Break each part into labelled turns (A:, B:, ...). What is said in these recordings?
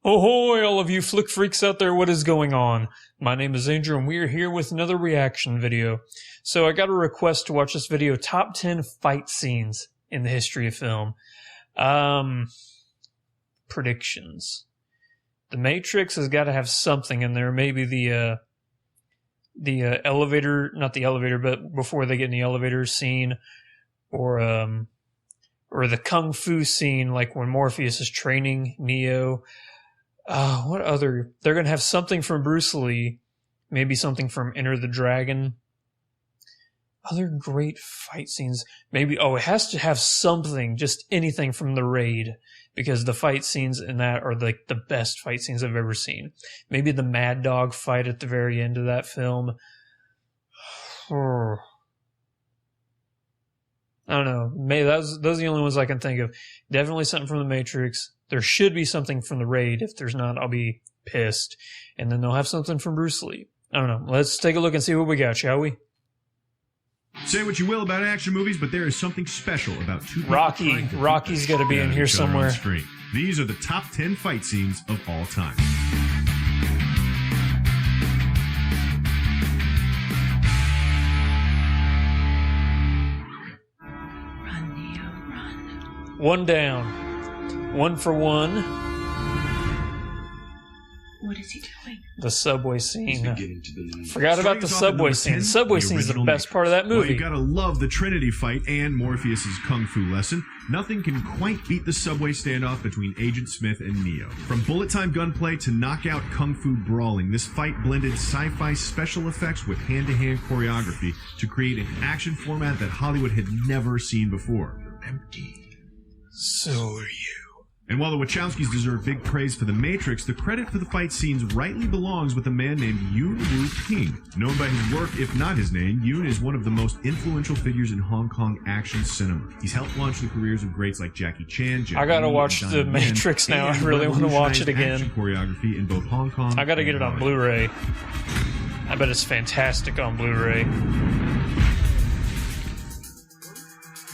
A: Ahoy, all of you flick freaks out there, what is going on? My name is Andrew, and we are here with another reaction video. So I got a request to watch this video, Top 10 Fight Scenes in the History of Film. Predictions. The Matrix has got to have something in there, maybe the elevator, not the elevator, but before they get in the elevator scene, or the Kung Fu scene, like when Morpheus is training Neo. What other? They're going to have something from Bruce Lee. Maybe something from Enter the Dragon. Other great fight scenes. Maybe, it has to have something, just anything from The Raid. Because the fight scenes in that are like the best fight scenes I've ever seen. Maybe the Mad Dog fight at the very end of that film. I don't know. Maybe those are the only ones I can think of. Definitely something from The Matrix. There should be something from The Raid. If there's not, I'll be pissed. And then they'll have something from Bruce Lee. I don't know. Let's take a look and see what we got, shall we?
B: Say what you will about action movies, but there is something special about two people.
A: Rocky's got to be in here somewhere.
B: These are the top 10 fight scenes of all time.
C: Run, Neo, run.
A: One down. One for one.
C: What is he doing?
A: The subway scene. Forgot about the subway scene. The subway scene is the best part of that movie.
B: Well, you gotta love the Trinity fight and Morpheus's kung fu lesson. Nothing can quite beat the subway standoff between Agent Smith and Neo. From bullet-time gunplay to knockout kung fu brawling, this fight blended sci-fi special effects with hand-to-hand choreography to create an action format that Hollywood had never seen before.
D: Empty.
A: So are you.
B: And while the Wachowskis deserve big praise for The Matrix, the credit for the fight scenes rightly belongs with a man named Yuen Woo-ping. Known by his work, if not his name, Yuen is one of the most influential figures in Hong Kong action cinema. He's helped launch the careers of greats like Jackie Chan,
A: I gotta watch The Matrix now. I really want to watch it again.
B: Choreography in both Hong Kong.
A: I gotta get it on Blu-ray. I bet it's fantastic on Blu-ray.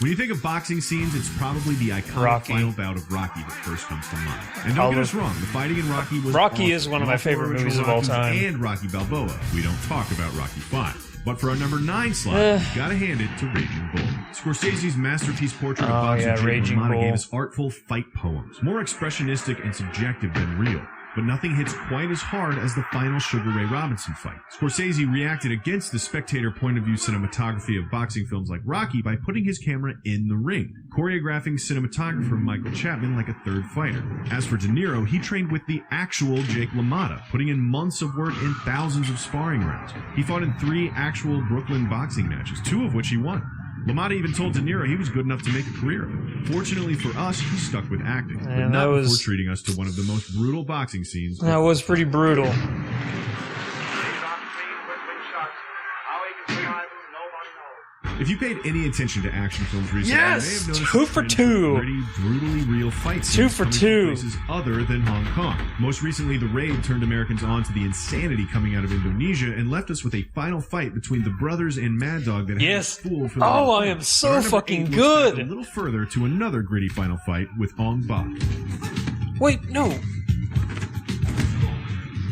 B: When you think of boxing scenes, it's probably the iconic final bout of Rocky that first comes to mind. And don't get us wrong, the fighting in Rocky was
A: Rocky is one of my favorite movies of all time.
B: And Rocky Balboa. We don't talk about Rocky V. But for our number 9 slot, you gotta hand it to Raging Bull. Scorsese's masterpiece portrait of boxer Jake LaMotta gave us artful fight poems, more expressionistic and subjective than real. But nothing hits quite as hard as the final Sugar Ray Robinson fight. Scorsese reacted against the spectator point of view cinematography of boxing films like Rocky by putting his camera in the ring, choreographing cinematographer Michael Chapman like a third fighter. As for De Niro, he trained with the actual Jake LaMotta, putting in months of work and thousands of sparring rounds. He fought in 3 actual Brooklyn boxing matches, 2 of which he won. LaMotta even told De Niro he was good enough to make a career of it. Fortunately for us, he stuck with acting, but not before treating us to one of the most brutal boxing scenes.
A: That was pretty brutal.
B: If you paid any attention to action films recently, you may have noticed
A: 2 for 2.
B: Pretty brutally real fight scenes
A: 2 for 2.
B: Places other than Hong Kong. Most recently, The Raid turned Americans on to the insanity coming out of Indonesia and left us with a final fight between the brothers and Mad Dog that had us fooled for the
A: I am so fucking good.
B: A little further to another gritty final fight with Ong Bak.
A: Wait, no.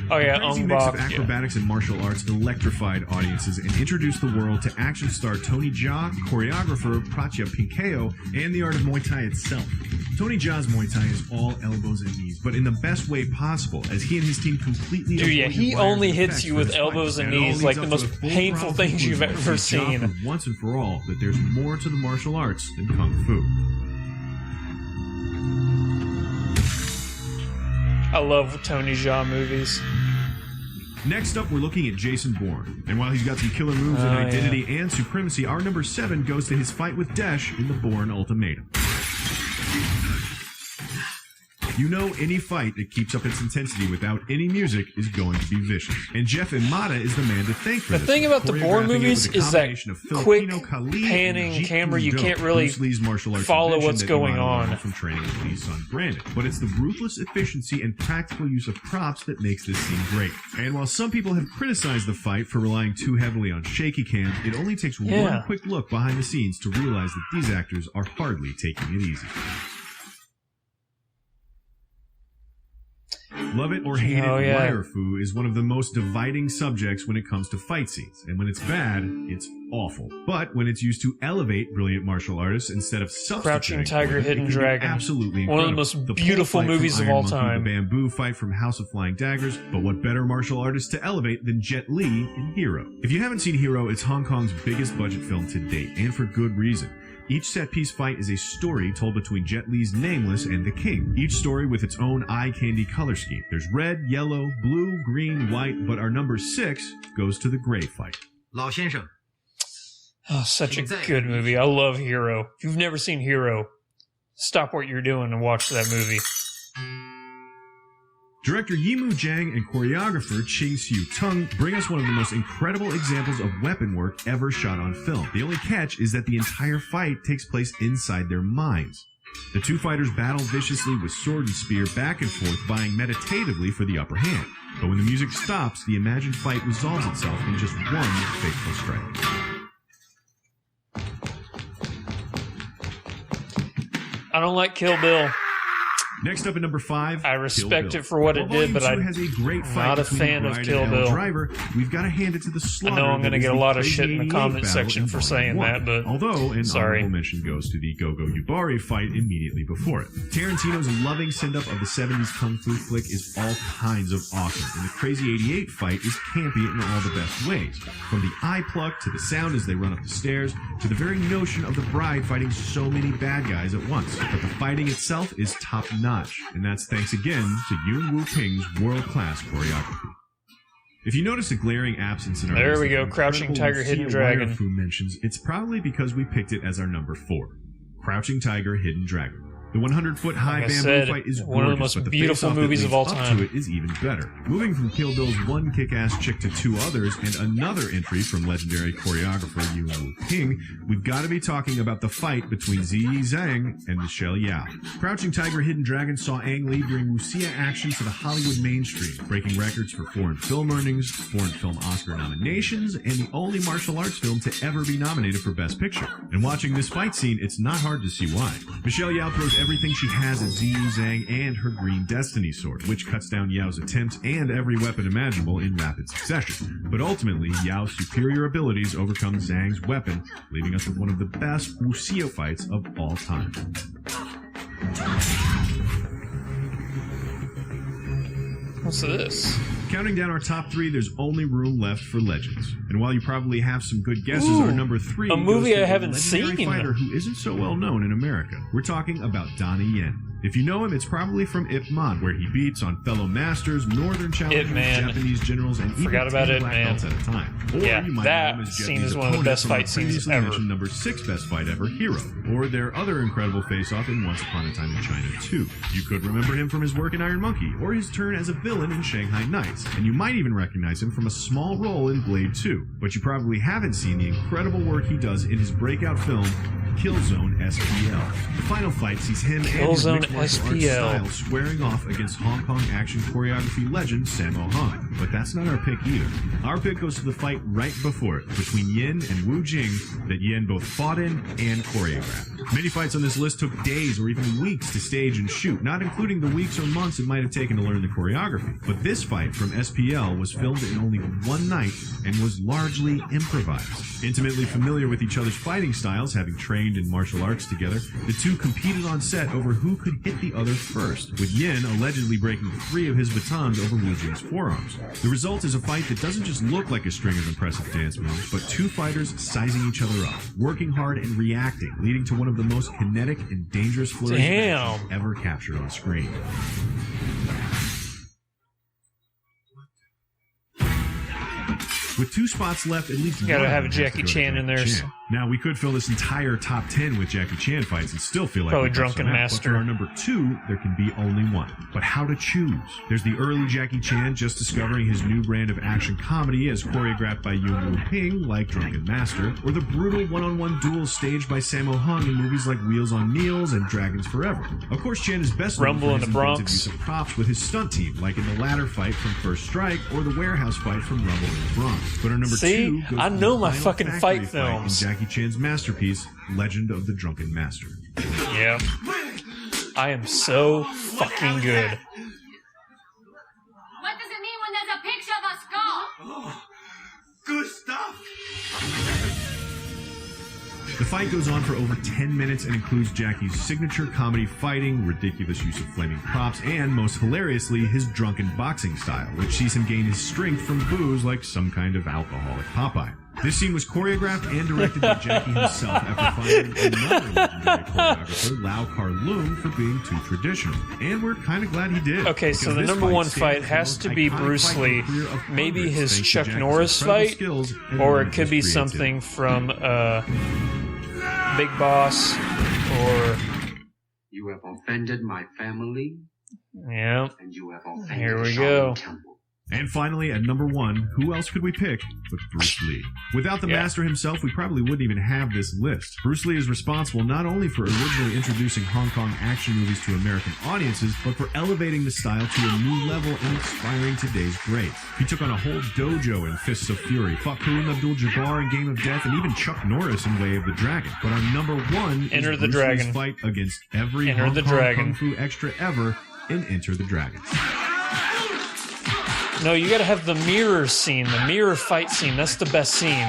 A: Oh yeah,
B: Crazy mix of acrobatics and martial arts electrified audiences and introduced the world to action star Tony Jaa, choreographer Pratya Pinkeo, and the art of Muay Thai itself. Tony Jaa's Muay Thai is all elbows and knees, but in the best way possible, as he and his team completely...
A: he only hits you with elbows and knees, like the most painful things you've ever seen.
B: Once and for all, that there's more to the martial arts than Kung Fu.
A: I love Tony Jaa movies.
B: Next up, we're looking at Jason Bourne. And while he's got some killer moves in Identity and Supremacy, our number 7 goes to his fight with Dash in the Bourne Ultimatum. You know any fight that keeps up its intensity without any music is going to be vicious. And Jeff Imada is the man to thank for this.
A: The thing about the Bourne movies is that quick panning camera, you can't really follow what's going on.
B: From training with Lee's son Brandon. But it's the ruthless efficiency and practical use of props that makes this scene great. And while some people have criticized the fight for relying too heavily on shaky cam, it only takes one quick look behind the scenes to realize that these actors are hardly taking it easy. Love it or hate it, wire fu is one of the most dividing subjects when it comes to fight scenes. And when it's bad, it's awful. But when it's used to elevate brilliant martial artists instead of substituting
A: Crouching Tiger, Hidden Dragon.
B: Absolutely
A: incredible. One of the most beautiful movies of all time.
B: The bamboo fight from House of Flying Daggers. But what better martial artist to elevate than Jet Li in Hero? If you haven't seen Hero, it's Hong Kong's biggest budget film to date, and for good reason. Each set-piece fight is a story told between Jet Li's Nameless and the King, each story with its own eye-candy color scheme. There's red, yellow, blue, green, white, but our number 6 goes to the gray fight.
D: 老先生.
A: Oh, such a good movie. I love Hero. If you've never seen Hero, stop what you're doing and watch that movie.
B: Director Yimou Zhang and choreographer Ching Siu Tung bring us one of the most incredible examples of weapon work ever shot on film. The only catch is that the entire fight takes place inside their minds. The two fighters battle viciously with sword and spear back and forth, vying meditatively for the upper hand. But when the music stops, the imagined fight resolves itself in just one fateful strike.
A: I don't like Kill Bill.
B: Next up at number 5,
A: I respect it for what it did, but I'm not a fan of Kill Bill.
B: Driver, we've got to hand it to the slaughter.
A: I know I'm going to get a lot of shit in the comment section for saying that, but
B: although an
A: sorry.
B: honorable mention goes to the Gogo Yubari fight immediately before it. Tarantino's loving send-up of the 70s kung fu flick is all kinds of awesome, and the Crazy 88 fight is campy in all the best ways. From the eye pluck to the sound as they run up the stairs, to the very notion of the bride fighting so many bad guys at once. But the fighting itself is top-notch. And that's thanks again to Yuen Wu Ping's world-class choreography. If you notice a glaring absence in our
A: there we go, Crouching Tiger, Hidden Dragon.
B: Fu mentions, it's probably because we picked it as our number 4. Crouching Tiger, Hidden Dragon. The 100-foot-high bamboo fight is
A: one of the most beautiful movies of all time.
B: To it is even better. Moving from Kill Bill's one kick-ass chick to 2 others, and another entry from legendary choreographer Yuen Wu Ping, we've got to be talking about the fight between Ziyi Zhang and Michelle Yao. Crouching Tiger, Hidden Dragon saw Ang Lee bring wuxia action to the Hollywood mainstream, breaking records for foreign film earnings, foreign film Oscar nominations, and the only martial arts film to ever be nominated for Best Picture. And watching this fight scene, it's not hard to see why. Michelle Yao throws everything she has at Ziyi Zhang and her Green Destiny sword, which cuts down Yao's attempts and every weapon imaginable in rapid succession. But ultimately, Yao's superior abilities overcome Zhang's weapon, leaving us with one of the best wuxia fights of all time.
A: What's this?
B: Counting down our top 3, there's only room left for legends. And while you probably have some good guesses, our number 3
A: a movie
B: goes to
A: I haven't
B: a legendary
A: seen.
B: Fighter who isn't so well known in America. We're talking about Donnie Yen. If you know him, it's probably from Ip Man, where he beats on fellow masters, northern challengers, Japanese generals, and even 10 black belts at a time. Or
A: yeah,
B: you might
A: that
B: know him as
A: scene
B: Japanese
A: is one of the best fight scenes ever.
B: Number 6 best fight ever, Hero, or their other incredible face-off in Once Upon a Time in China 2. You could remember him from his work in Iron Monkey, or his turn as a villain in Shanghai Nights, and you might even recognize him from a small role in Blade 2. But you probably haven't seen the incredible work he does in his breakout film, Killzone SPL. The final fight sees him
A: Killzone
B: and his mixed martial arts style squaring off against Hong Kong action choreography legend Sammo Hung. But that's not our pick either. Our pick goes to the fight right before it, between Yin and Wu Jing, that Yin both fought in and choreographed. Many fights on this list took days or even weeks to stage and shoot, not including the weeks or months it might have taken to learn the choreography. But this fight from SPL was filmed in only one night and was largely improvised. Intimately familiar with each other's fighting styles, having trained in martial arts together, the two competed on set over who could hit the other first, with Yin allegedly breaking 3 of his batons over Wu Jing's forearms. The result is a fight that doesn't just look like a string of impressive dance moves, but 2 fighters sizing each other up, working hard and reacting, leading to one of the most kinetic and dangerous flurries ever captured on screen. With 2 spots left, at least
A: you gotta have a Jackie Chan in there.
B: Now, we could fill this entire top 10 with Jackie Chan fights and still feel like
A: probably Drunken Master.
B: But for our number 2, there can be only one. But how to choose? There's the early Jackie Chan just discovering his new brand of action comedy as choreographed by Yuen Wu Ping, like Drunken Master, or the brutal one-on-one duels staged by Sammo Hung in movies like Wheels on Meals and Dragons Forever. Of course, Chan is best known for his inventive use of props with his stunt team, like in the ladder fight from First Strike or the warehouse fight from Rumble in the Bronx. But our number 2 goes
A: I
B: to
A: know
B: the
A: my
B: final
A: fucking
B: factory
A: fight films.
B: In Jackie Chan's masterpiece, Legend of the Drunken Master.
A: Yeah. I am so fucking good.
B: Oh, good stuff! The fight goes on for over 10 minutes and includes Jackie's signature comedy fighting, ridiculous use of flaming props, and, most hilariously, his drunken boxing style, which sees him gain his strength from booze like some kind of alcoholic Popeye. This scene was choreographed and directed by Jackie himself after firing another legendary choreographer, Lau Kar-Leung, for being too traditional. And we're kind of glad he did.
A: Okay, so the number one fight has to be Bruce Lee. Maybe his Chuck Norris fight, or it could be something from Big Boss, or...
D: You have offended my family.
A: Yeah.
D: And you have offended
A: Here we go.
D: Temple.
B: And finally, at number one, who else could we pick but Bruce Lee? Without the master himself, we probably wouldn't even have this list. Bruce Lee is responsible not only for originally introducing Hong Kong action movies to American audiences, but for elevating the style to a new level and inspiring today's greats. He took on a whole dojo in Fists of Fury, fought Kareem Abdul-Jabbar in Game of Death, and even Chuck Norris in Way of the Dragon. But our number one
A: Enter
B: is
A: the
B: Bruce
A: Dragon.
B: Lee's fight against every Hong Kong Kung Fu extra ever in Enter the Dragon.
A: No, you gotta have the mirror scene, the mirror fight scene. That's the best scene.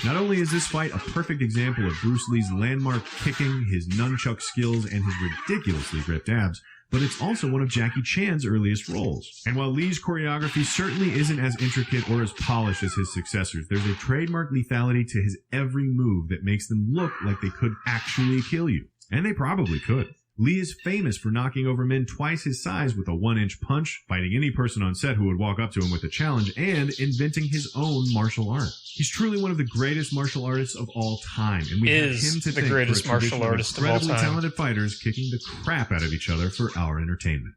B: Not only is this fight a perfect example of Bruce Lee's landmark kicking, his nunchuck skills, and his ridiculously ripped abs, but it's also one of Jackie Chan's earliest roles. And while Lee's choreography certainly isn't as intricate or as polished as his successors, there's a trademark lethality to his every move that makes them look like they could actually kill you. And they probably could. Lee is famous for knocking over men twice his size with a 1-inch punch, fighting any person on set who would walk up to him with a challenge, and inventing his own martial art. He's truly one of the greatest martial artists of all time, and we have him to thank for a tradition of incredibly talented fighters kicking the crap out of each other for our entertainment.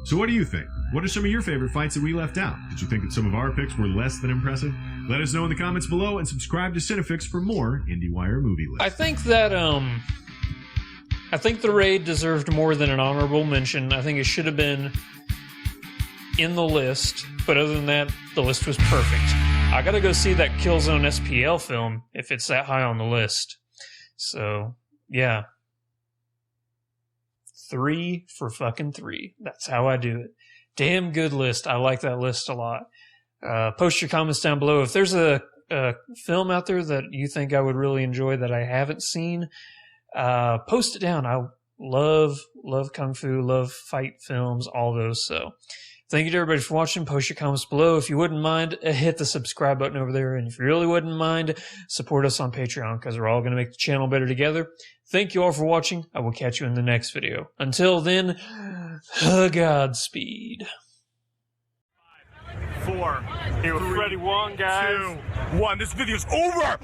B: So what do you think? What are some of your favorite fights that we left out? Did you think that some of our picks were less than impressive? Let us know in the comments below and subscribe to Cinefix for more IndieWire movie lists.
A: I think that, I think The Raid deserved more than an honorable mention. I think it should have been in the list, but other than that, the list was perfect. I gotta go see that Killzone SPL film if it's that high on the list. So, yeah. 3 for fucking 3. That's how I do it. Damn good list. I like that list a lot. Post your comments down below. If there's a film out there that you think I would really enjoy that I haven't seen, post it down. I love Kung Fu, love fight films, all those. So thank you to everybody for watching. Post your comments below. If you wouldn't mind, hit the subscribe button over there. And if you really wouldn't mind, support us on Patreon because we're all going to make the channel better together. Thank you all for watching. I will catch you in the next video. Until then, Godspeed.
E: 4. Here with Freddie Wong, guys.
F: 2, 1. This video's over!